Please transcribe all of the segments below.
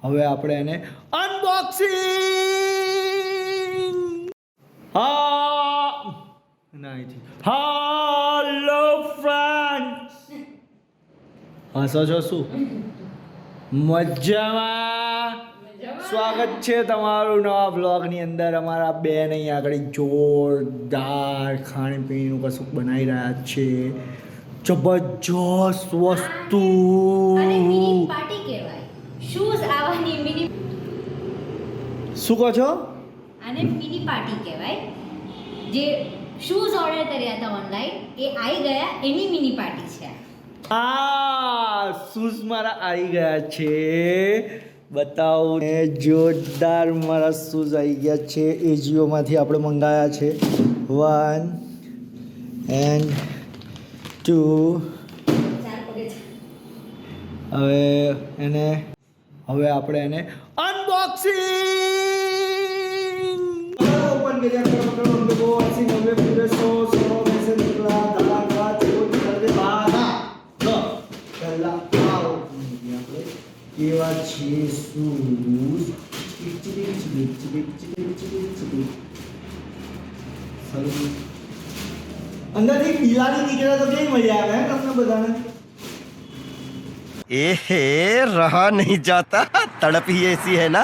હવે આપણે એને અનબોક્સિંગ હાલો ફ્રેન્ડ્સ, હસો છો શું? મજામાં? સ્વાગત છે તમારું નવા બ્લોગની અંદર. અમારા બેન અહીંયા આગળ જોરદાર ખાણીપીણીનું કશુંક બનાવી રહ્યા છે. જબરજસ્ત વસ્તુ. પાર્ટી કહેવાય. શૂઝ આવવાની મિની. શું કહો છો? આને મિની પાર્ટી કહેવાય. જે શૂઝ ઓર્ડર કર્યા હતા ઓનલાઈન, એ આવી ગયા, એની મિની પાર્ટી છે. શૂઝ મારા આવી ગયા છે. બતાવો ને, જોરદાર મારા શૂઝ આવી ગયા છે. એજીઓમાંથી આપણે મંગાવ્યા છે. 1 and 2. હવે આપણે એને અનબોક્સિંગ ઓપન કર્યા. હવે પૂરે 100 મેસે નીકળા. ધડાકા ચોટ કરે બાના પહેલા આવો આપણે કેવા છે શૂઝ. અંદરથી બિલાડી નીકળે તો કેવી મજા આવે તમને બધાને. एहे रहा नहीं जाता, तड़प ही ऐसी है ना.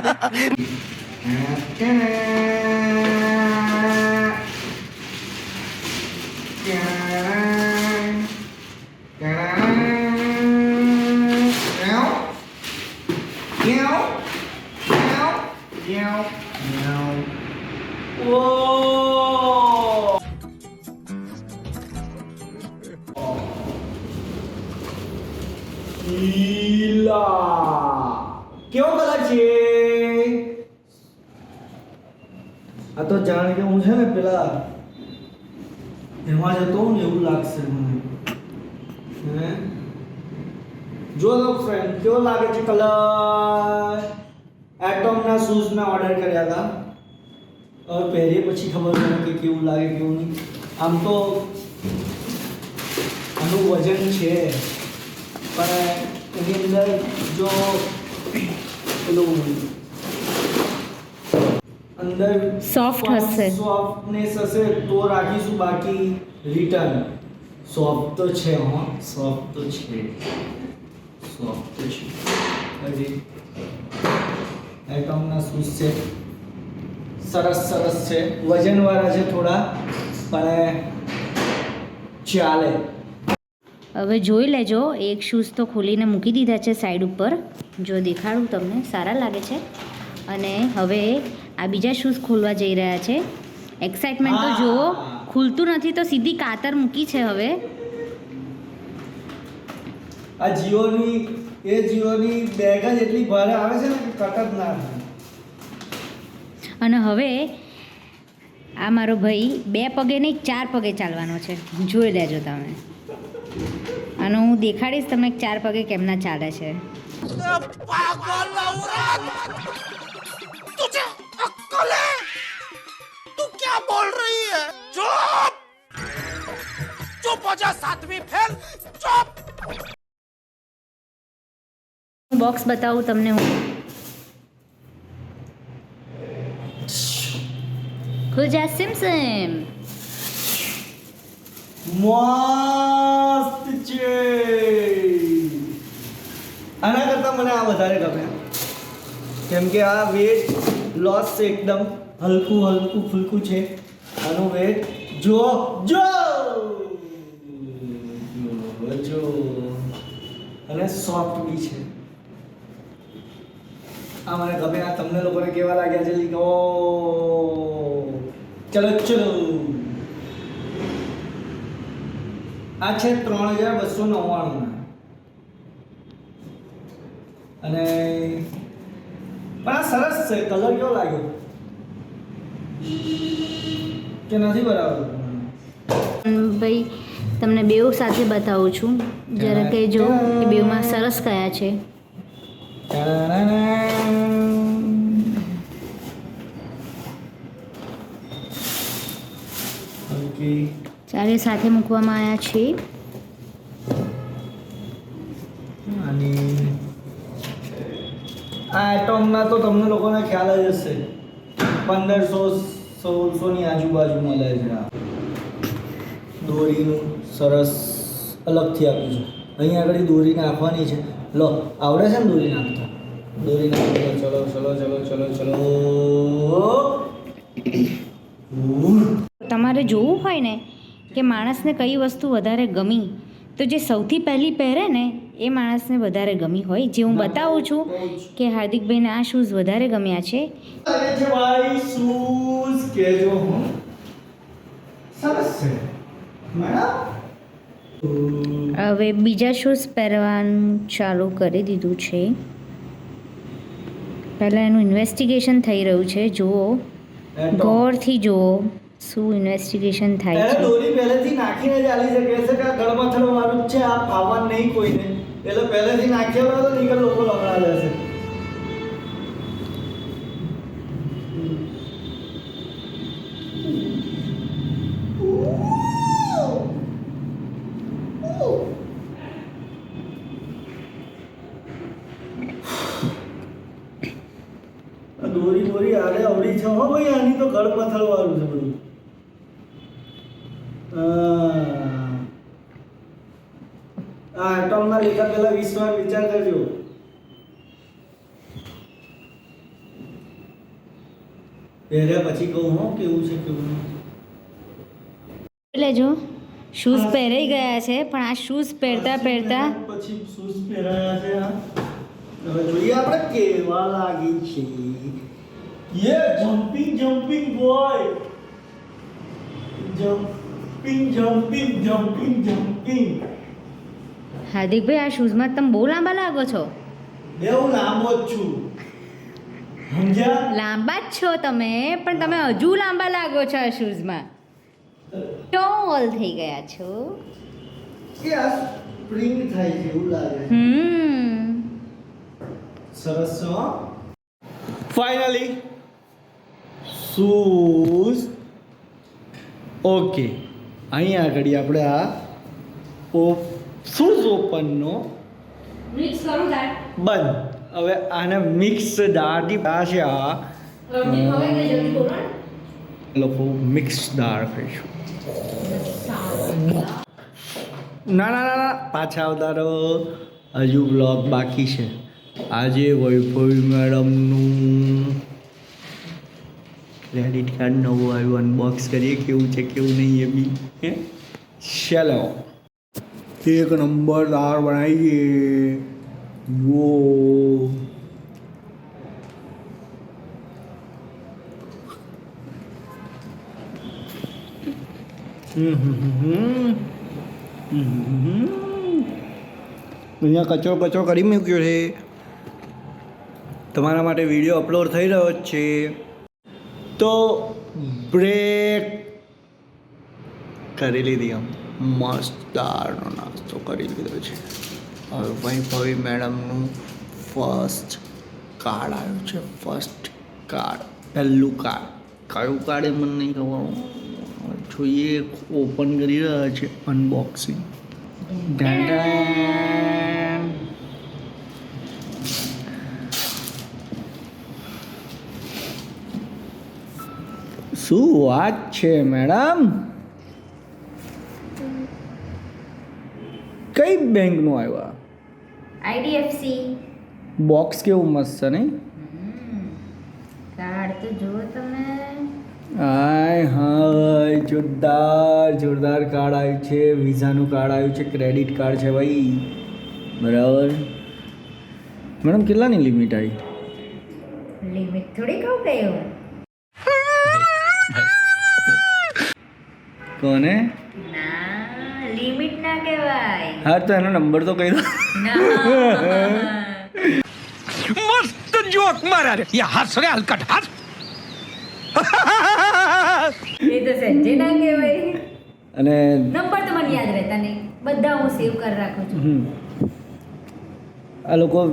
કેવો કલર છે આ? તો જાણ કે હું છે ને પેલા એમાં જતો ને એવું લાગશે મને. હે જો તો ફ્રેન્ડ, કેવો લાગે છે કલર? એટોમના શૂઝ મેં ઓર્ડર કર્યા હતા. હવે પહેરીએ પછી ખબર પડે કે કેવું લાગે કેવું નહીં. આમ તો આનું વજન છે, પણ એની અંદર જો પેલું અંદર સોફ્ટ હશે, સોફ્ટનેસ હશે તો રાખીશું, બાકી રિટર્ન. સોફ્ટ તો છે, હા સોફ્ટ તો છે, સોફ્ટ તો છે. હજી એટમના શૂઝ છે, સરસ સરસ છે. વજનવાળા છે થોડા, પણ ચાલે. હવે જોઈ લેજો, એક શૂઝ તો ખોલીને મૂકી દીધા છે સાઈડ ઉપર. જો દેખાડું તમને, સારા લાગે છે. અને હવે આ બીજા શૂઝ ખોલવા જઈ રહ્યા છે. એક્સાઇટમેન્ટ તો જુઓ, ખુલતું નથી તો સીધી કાતર મૂકી છે. હવે આ જીઓની બેગ જ એટલી ભારે આવે છે ને કે કટ જ ના થાય. અને હવે આ મારો ભાઈ 2 પગે નહીં 4 પગે ચાલવાનો છે. જોઈ લેજો તમે. અને હું દેખાડીશ તમને 4 પગે કેમના ચાલે છે. બોક્સ બતાવું તમને હું. ખુજા સિમસિમ મસ્ત છે. આના કરતાં મને આ વધારે ગમે, કેમ કે આ વેટ લોસ છે, એકદમ હલકું ફૂલકું છે આનું વેટ. જો જો જો અને સોફ્ટ બી છે. આ મને ગમે. આ તમને લોકોને કેવા લાગ્યા છે લીધો? ચલો આ છે 3299 અને પણ આ સરસ છે. કલર કેવો લાગ્યો કે નથી બરાબર? ભાઈ તમને બેઉ સાથે બતાવું છું, જરા કહેજો કે બેઉમાં સરસ કયા છે. ચારે સાથે મૂકવામાં આવ્યા છે. અને આ એટમના તો તમને લોકોને ખ્યાલ જ હશે 1500-1600 ની આજુબાજુ મળે છે આ દોરીનું સરસ અલગથી આપ્યું છે અહીંયા આગળ દોરી નાખવાની છે લો આવડે છે ને દોરી નાખતા દોરી નાખતા ચલો ચલો ચલો ચલો ચલો તમારે જોવું હોય ને કે માણસને કઈ વસ્તુ વધારે ગમી તો જે સૌથી પહેલી પહેરે ને એ માણસને વધારે ગમી હોય જે હું બતાવું છું કે હાર્દિકભાઈને આ શૂઝ વધારે ગમ્યા છે લાગે છે ભાઈ શૂઝ કેજો હું સરસ છે મેડમ હવે બીજા શૂઝ પહેરવાનું ચાલુ કરી દીધું છે પહેલાં એનું ઇન્વેસ્ટિગેશન થઈ રહ્યું છે જુઓ ગૌરથી જુઓ શું ઇન્વેસ્ટિગેશન થાય એને છે દોરી પહેલેથી નાખીને જ આલી શકે છે કે આ ગળમથડો વાળું જ છે આ ફાવવાનું નહીં કોઈને એટલે પહેલેથી નાખ્યા હોય તો નીકળ લોકો લમણા લેશે દોરી દોરી આડે અવળી છે હો ભાઈ આની તો ગળમથડો વાળું છે બધું આ એટમના લેખા પહેલા 20 વાર વિચાર કરજો પહેર્યા પછી કહું હો કેવું છે કેવું નહીં લેજો શૂઝ પહેરાઈ ગયા છે પણ આ શૂઝ પહેરતા પહેરતા પછી શૂઝ પહેરાયા છે આ હવે જોઈએ આપણે કેવા લાગી છે યે jumping jumping boy jumping jumping jumping jumping હાર્દિકભાઈ આ શૂઝમાં તમે બહુ લાંબા લાગો છો હું લાંબો જ છું સમજ્યા લાંબા જ છો તમે પણ તમે હજુ લાંબા લાગો છો આ શૂઝમાં ટોલ થઈ ગયા છો કે આ સ્પ્રિંગ થાય છે એવું લાગે છે સરસ છે હો ફાઇનલી શૂઝ ઓકે અહીંયા આગળ આપણે આ શૂઝ ઓપનનો મિક્સ કરું તાર બંધ હવે આને મિક્સ દાળથી આ છે આ લોકો મિક્સ દાળ ખાઈશું ના ના ના ના પાછા આવતા રહો હજુ બ્લોગ બાકી છે આજે વૈભવી મેડમનું ક્રેડિટ કાર્ડ નવું આવ્યું અનબોક્સ કરીએ કેવું છે કેવું નહીં એ બી હે ચાલો એક નંબર દાળ બનાવીએ વો અહીંયા કચરો કચરો કરી મૂક્યો છે તમારા માટે વિડીયો અપલોડ થઈ રહ્યો છે તો બ્રેક કરી લીધી આમ મસ્ત દાળનો નાસ્તો કરી લીધો છે હવે વૈભવી મેડમનું ફર્સ્ટ કાર્ડ આવ્યું છે ફર્સ્ટ કાર્ડ પહેલું કાર્ડ કયું કાર્ડ એ મને નહીં ખબર જોઈએ ઓપન કરી રહ્યા છે અનબોક્સિંગ શું વાત છે મેડમ કઈ બેંકનું આવ્યા આઈડીએફસી બોક્સ કેવું મસ્ત છે નહીં કાર્ડ તો જુઓ તમે હાય હાય જોરદાર જોરદાર કાર્ડ આવ્યું છે વિઝાનું કાર્ડ આવ્યું છે ક્રેડિટ કાર્ડ છે ભાઈ બરાબર મેડમ કેટલાની લિમિટ આવી લિમિટ થોડી કહું ગયો કોને ના લિમિટ ના કહેવાય હા તો એનો નંબર તો કહી દો मस्त जोक मारा रे ये हंस रे हलकट हंस એ તો સંજય ના કહેવાય અને નંબર તો મને યાદ રહેતા નહીં બધા હું સેવ કરી રાખું છું આ લોકો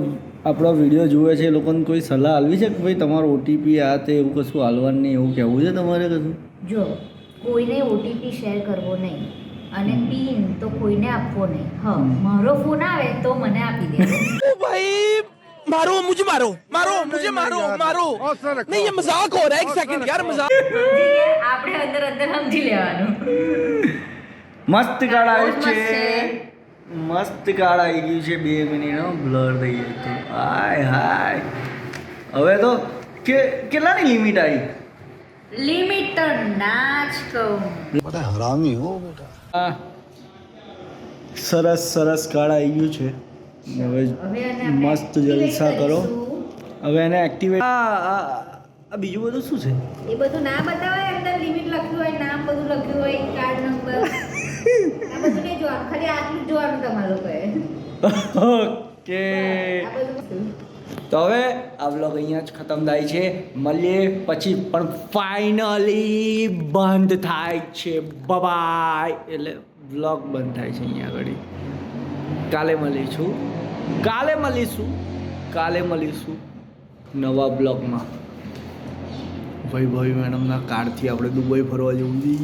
આપણો વિડીયો જુએ છે એ લોકોને કોઈ સલાહ આપવી છે કે ભાઈ તમારો ઓટીપી આ તે એવું કશું હાલવાનું નહીં એવું કહેવું છે તમારે કશું જો કોઈને ઓટીપી શેર કરવો નહીં અને પિન તો કોઈને આપવો નહીં હા મારો ફોન આવે તો મને આપી દેવો भाई मारो मुझे मारो मारो मुझे मारो मारो नहीं ये मजाक हो रहा है एक सेकंड यार मजाक આપણે અંદર અંદર સમજી લેવાનું. મસ્ત કાર્ડ આવ્યું બહુ જ મસ્ત છે. મસ્ત કાર્ડ આવી ગયું છે. 2 મિનિટનો બ્લર થઈ ગયું હતું. હાય હાય. હવે તો કેટલાની લિમિટ આવી? લિમિટ તો ના જ કહું. આ સરસ સરસ કાર્ડ આવી ગયું છે. હવે હવે આને આપણે મસ્ત જલસા activate કરો. કરીશું. હવે એને એક્ટિવેટ આ બીજું બધું શું છે? એ બધું ના બતાવાય, અંદર લિમિટ લખ્યું હોય, નામ બધું લખ્યું હોય, કાર્ડ નંબર આ બધું નહીં જોવાનું, ખાલી આટલું જ જોવાનું તમારું કહે. ઓકે. આ બધું તો હવે આ બ્લોગ અહીંયા જ ખતમ થાય છે. મળીએ પછી, પણ ફાઇનલી બંધ થાય છે. બાય. એટલે બ્લોગ બંધ થાય છે અહીંયા આગળ. કાલે મળીશું નવા બ્લોગમાં. ભાઈ મેડમના કાર્ડથી આપણે દુબઈ ફરવા જવું છે.